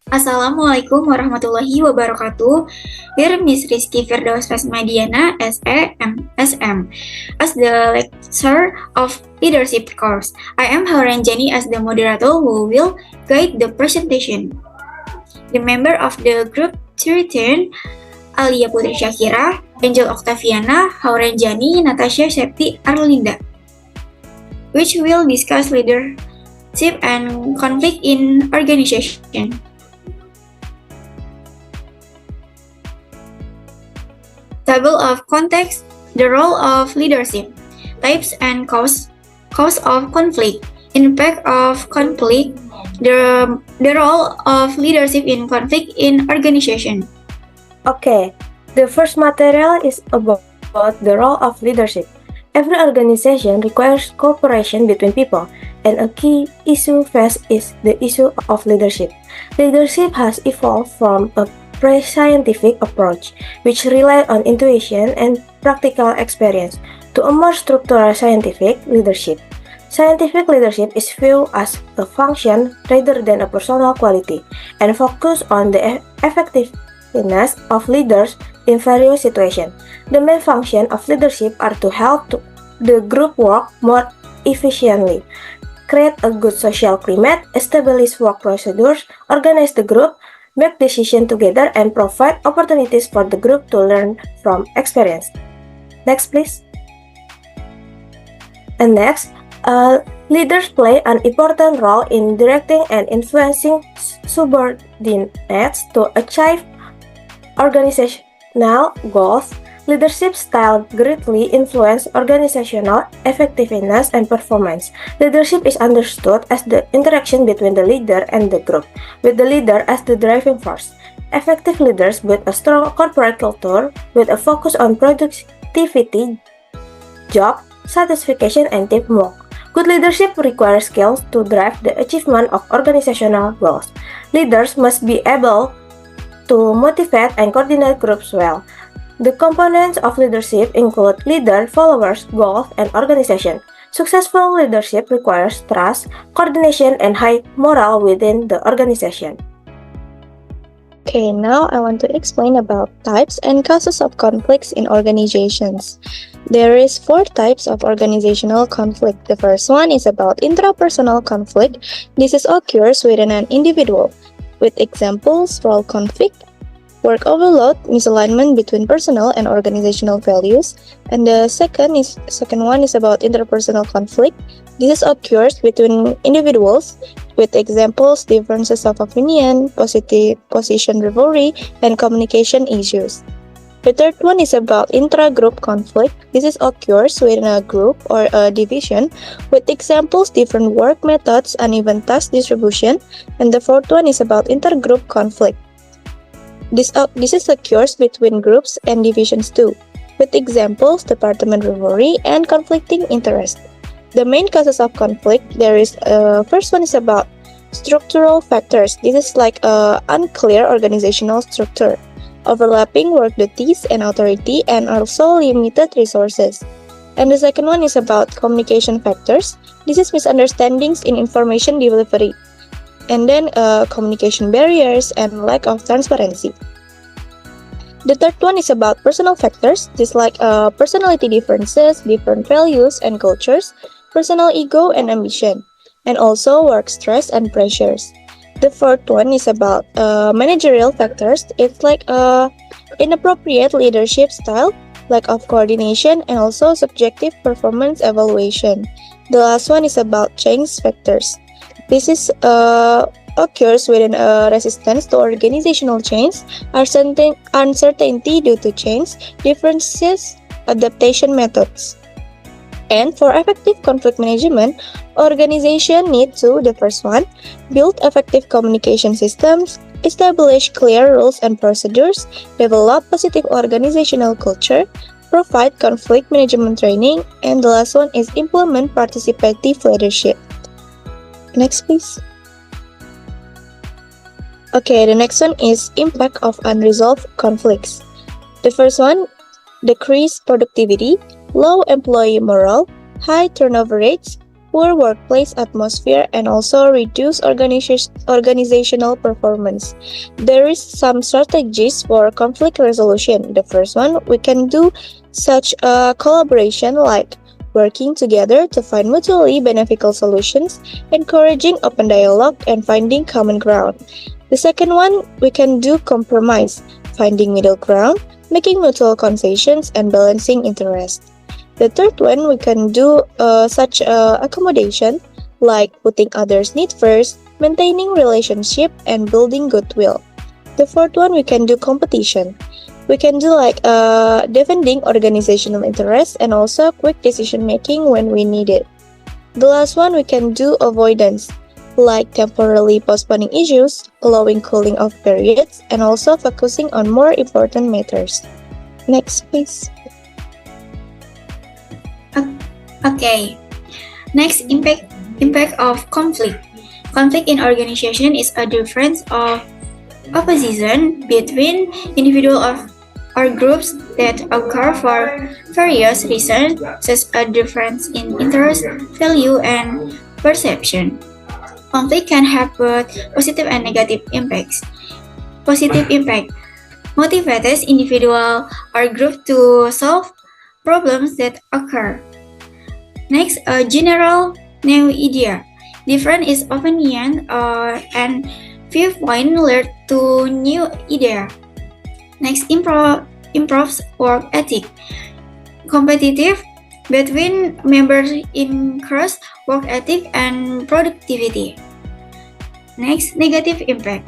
Assalamualaikum warahmatullahi wabarakatuh. Dear Miss Rizky Firdaus Fasmadiana, SE, MSM. As the lecturer of leadership course, I am Hauranjani as the moderator who will guide the presentation. The member of the group to return, Alia Putri Syakira, Angel Octaviana, Hauranjani, Natasha Septi Arlinda, which will discuss leadership and conflict in organization. Table of contents, the role of leadership, types and cause of conflict, impact of conflict, the role of leadership in conflict in organization. Okay, the first material is about the role of leadership. Every organization requires cooperation between people, and a key issue faced is the issue of leadership. Leadership has evolved from a pre-scientific approach, which relied on intuition and practical experience, to a more structural scientific leadership. Scientific leadership is viewed as a function rather than a personal quality, and focus on the effectiveness of leaders in various situations. The main function of leadership are to help the group work more efficiently, create a good social climate, establish work procedures, organize the group, make decisions together, and provide opportunities for the group to learn from experience. Next, please. And next, leaders play an important role in directing and influencing subordinates to achieve organizational goals. Leadership style greatly influence organizational effectiveness and performance. Leadership is understood as the interaction between the leader and the group, with the leader as the driving force. Effective leaders build a strong corporate culture with a focus on productivity, job satisfaction, and teamwork. Good leadership requires skills to drive the achievement of organizational goals. Leaders must be able to motivate and coordinate groups well. The components of leadership include leader, followers, goals, and organization. Successful leadership requires trust, coordination, and high morale within the organization. Okay, now I want to explain about types and causes of conflicts in organizations. There is 4 types of organizational conflict. The first one is about intrapersonal conflict. This is occurs within an individual, with examples role conflict, work overload, misalignment between personal and organizational values. And the second one is about interpersonal conflict. This occurs between individuals, with examples differences of opinion, position rivalry, and communication issues. The third one is about intra-group conflict. This occurs within a group or a division, with examples different work methods, uneven task distribution. And the fourth one is about intergroup conflict. This occurs between groups and divisions too, with examples department rivalry and conflicting interest. The main causes of conflict, first one is about structural factors. This is like unclear organizational structure, overlapping work duties and authority, and also limited resources. And the second one is about communication factors. This is misunderstandings in information delivery. And then communication barriers and lack of transparency. The third one is about personal factors, just like personality differences, different values and cultures, personal ego and ambition, and also work stress and pressures. The fourth one is about managerial factors. It's like inappropriate leadership style, lack of coordination, and also subjective performance evaluation. The last one is about change factors. This occurs within a resistance to organizational change, uncertainty due to change, differences, adaptation methods. And for effective conflict management, organization need to, the first one, build effective communication systems, establish clear rules and procedures, develop positive organizational culture, provide conflict management training, and the last one is implement participative leadership. Next, please. Okay, the next one is impact of unresolved conflicts. The first one, decreased productivity, low employee morale, high turnover rates, poor workplace atmosphere, and also reduce organizational performance. There is some strategies for conflict resolution. The first one, we can do such a collaboration like working together to find mutually beneficial solutions, encouraging open dialogue, and finding common ground. The second one, we can do compromise, finding middle ground, making mutual concessions, and balancing interests. The third one, we can do such accommodation, like putting others' need first, maintaining relationship, and building goodwill. The fourth one, we can do competition. We can do like defending organizational interests and also quick decision making when we need it. The last one, we can do avoidance, like temporarily postponing issues, allowing cooling off periods, and also focusing on more important matters. Next, please. Okay. Next, impact of conflict. Conflict in organization is a difference of opposition between individual or groups that occur for various reasons, such as a difference in interest, value, and perception. Conflict can have both positive and negative impacts. Positive impact motivates individual or group to solve problems that occur. Next, a general new idea. Different is opinion and viewpoint lead to new idea. Next, improves work ethic. Competitive between members increase work ethic and productivity. Next, negative impact.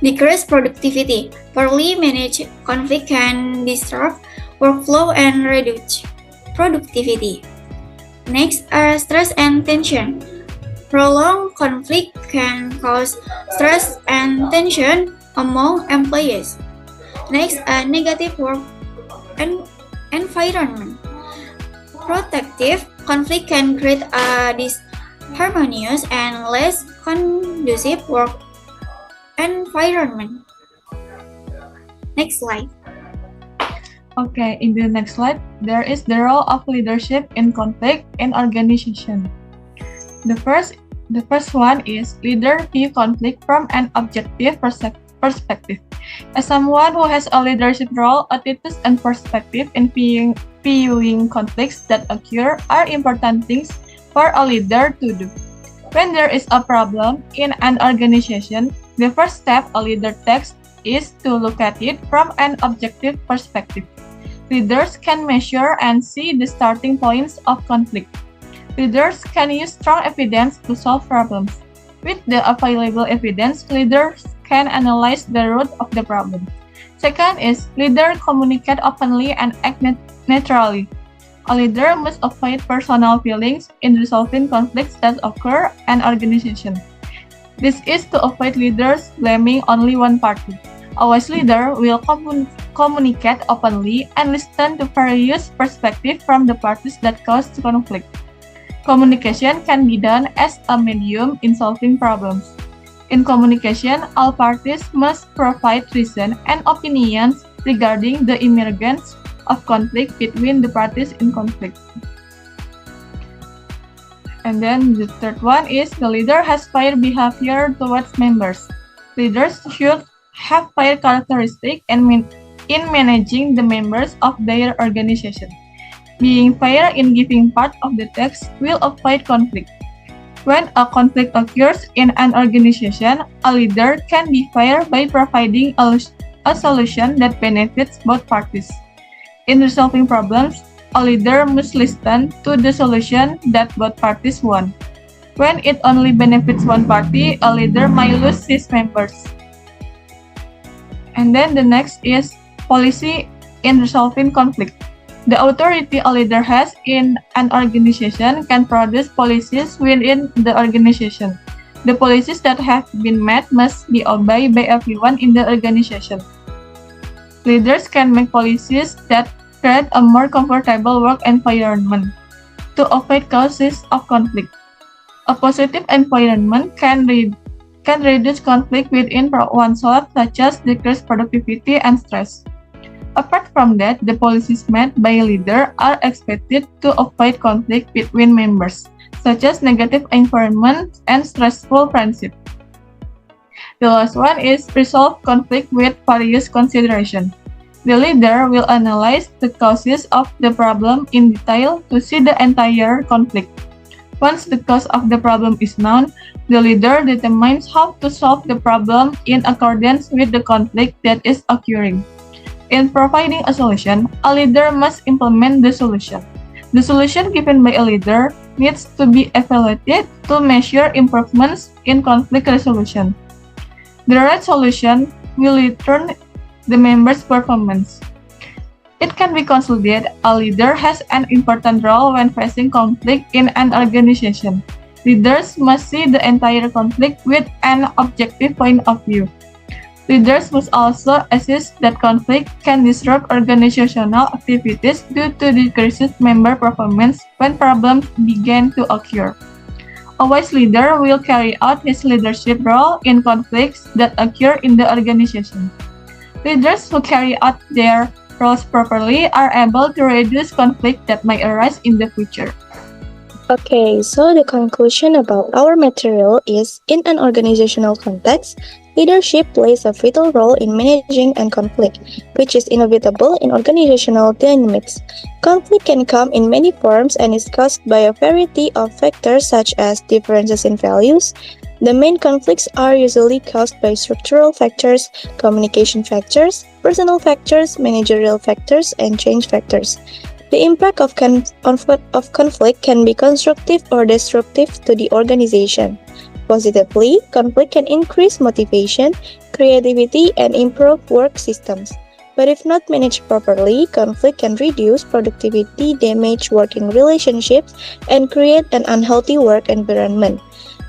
Decrease productivity. Poorly managed conflict can disrupt workflow and reduce productivity. Next, stress and tension. Prolonged conflict can cause stress and tension among employees. Next, a negative work environment. Protective conflict can create a disharmonious and less conducive work environment. Next slide. Okay, in the next slide, there is the role of leadership in conflict in organization. The first one is leader view conflict from an objective perspective. As someone who has a leadership role, attitudes and perspective in viewing conflicts that occur are important things for a leader to do. When there is a problem in an organization, the first step a leader takes is to look at it from an objective perspective. Leaders can measure and see the starting points of conflict. Leaders can use strong evidence to solve problems. With the available evidence, leaders can analyze the root of the problem. Second is leader communicate openly and act neutrally. A leader must avoid personal feelings in resolving conflicts that occur in an organization. This is to avoid leaders blaming only one party. A wise leader will communicate openly and listen to various perspectives from the parties that cause conflict. Communication can be done as a medium in solving problems. In communication, all parties must provide reason and opinions regarding the emergence of conflict between the parties in conflict. And then the third one is the leader has fair behavior towards members. Leaders should have fair characteristics in managing the members of their organization. Being fair in giving part of the task will avoid conflict. When a conflict occurs in an organization, a leader can be fair by providing a solution that benefits both parties. In resolving problems, a leader must listen to the solution that both parties want. When it only benefits one party, a leader might lose his members. And then the next is policy in resolving conflict. The authority a leader has in an organization can produce policies within the organization. The policies that have been made must be obeyed by everyone in the organization. Leaders can make policies that create a more comfortable work environment to avoid causes of conflict. A positive environment can reduce conflict within oneself, such as decreased productivity and stress. Apart from that, the policies made by a leader are expected to avoid conflict between members, such as negative environment and stressful friendship. The last one is resolve conflict with various considerations. The leader will analyze the causes of the problem in detail to see the entire conflict. Once the cause of the problem is known, the leader determines how to solve the problem in accordance with the conflict that is occurring. In providing a solution, a leader must implement the solution. The solution given by a leader needs to be evaluated to measure improvements in conflict resolution. The right solution will determine the members' performance. It can be concluded a leader has an important role when facing conflict in an organization. Leaders must see the entire conflict with an objective point of view. Leaders must also assist that conflict can disrupt organizational activities due to decreased member performance when problems begin to occur. A wise leader will carry out his leadership role in conflicts that occur in the organization. Leaders who carry out their roles properly are able to reduce conflict that may arise in the future. Okay, so the conclusion about our material is, in an organizational context, leadership plays a vital role in managing and conflict, which is inevitable in organizational dynamics. Conflict can come in many forms and is caused by a variety of factors such as differences in values. The main conflicts are usually caused by structural factors, communication factors, personal factors, managerial factors, and change factors. The impact of conflict can be constructive or destructive to the organization. Positively, conflict can increase motivation, creativity, and improve work systems. But if not managed properly, conflict can reduce productivity, damage working relationships, and create an unhealthy work environment.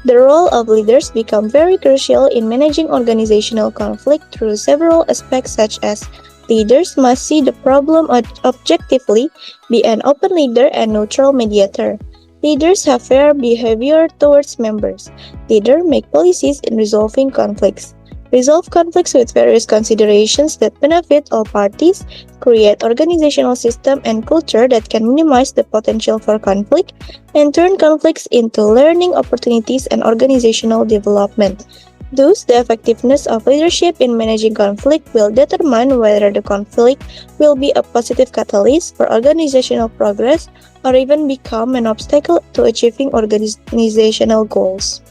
The role of leaders becomes very crucial in managing organizational conflict through several aspects such as leaders must see the problem objectively, be an open leader and neutral mediator. Leaders have fair behavior towards members. Leaders make policies in resolving conflicts. Resolve conflicts with various considerations that benefit all parties, create organizational system and culture that can minimize the potential for conflict, and turn conflicts into learning opportunities and organizational development. Thus, the effectiveness of leadership in managing conflict will determine whether the conflict will be a positive catalyst for organizational progress or even become an obstacle to achieving organizational goals.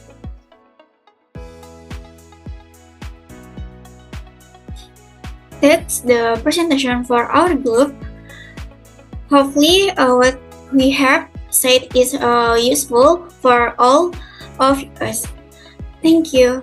That's the presentation for our group. Hopefully, what we have said is useful for all of us. Thank you.